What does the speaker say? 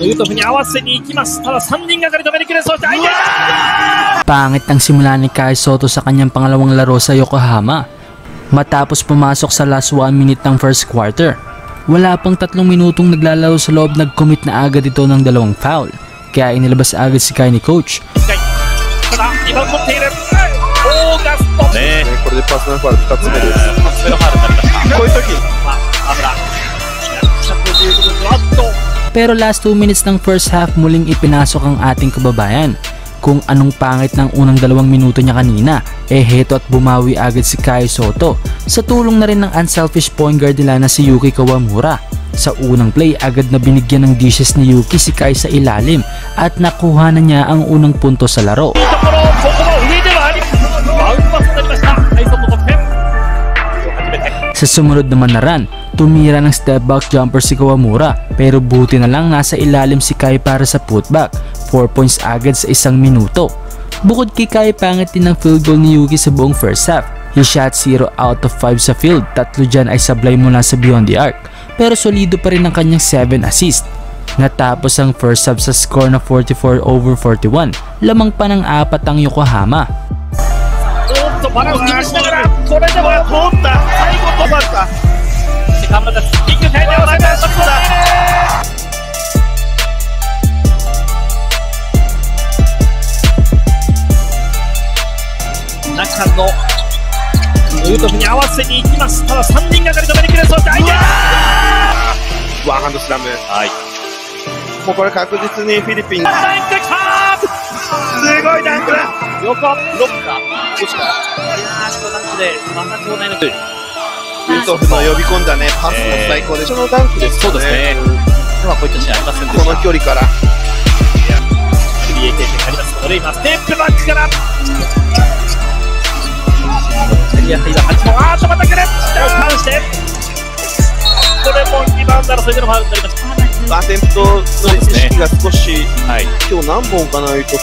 ユトフに合わせに行きます。ただ3人がかり止めに来る。そして相手Pangit ang simula ni Kai Sotto sa kanyang pangalawang laro sa Yokohama. Matapos pumasok sa last 1 minute ng first quarter. Wala pang 3 minutong naglalaro sa loob, nag-commit na agad ito ng 2 foul. Kaya inilabas agad si Kai ni coach. Pero last 2 minutes ng first half, muling ipinasok ang ating kababayan. Kung anong pangit ng unang 2 minuto niya kanina, heto at bumawi agad si Kai Sotto sa tulong na rin ng unselfish point guard nila na si Yuki Kawamura. Sa unang play, agad na binigyan ng dishes ni Yuki si Kai sa ilalim at nakuha na niya ang unang punto sa laro. Sa sumunod naman na run, tumira ng step back jumper si Kawamura, pero buti na lang nasa ilalim si Kai para sa putback. 4 points agad sa 1 minuto. Bukod kay Kai, pangit din ang field goal ni Yuki sa buong first half. He shot 0 out of 5 sa field, 3 dyan ay sablay mula sa beyond the arc. Pero solido pa rin ang kanyang 7 assist. Natapos ang first half sa score na 44-41, lamang pa ng 4 ang Yokohama.ユトフに合わせに行きます。ただ3人がかり止めに来る。そして相手ワンハンドスラム。もうこれ確実にフィリピン。ダンクきたー。すごいダンクだ。横ロッカー。どっちか。いやー、このダンクでまた交代のという。ユトフの呼び込んだねパスも最高で、そのダンクですよね。そうですね。ではこういったシーンありませんでした。この距離から。NBA 経験があります。これ今ステップバックから。また来る。倒してこれもリバウンド争いでのファウルになりました。アテンプトの意識が少し、今日何本かなユトフ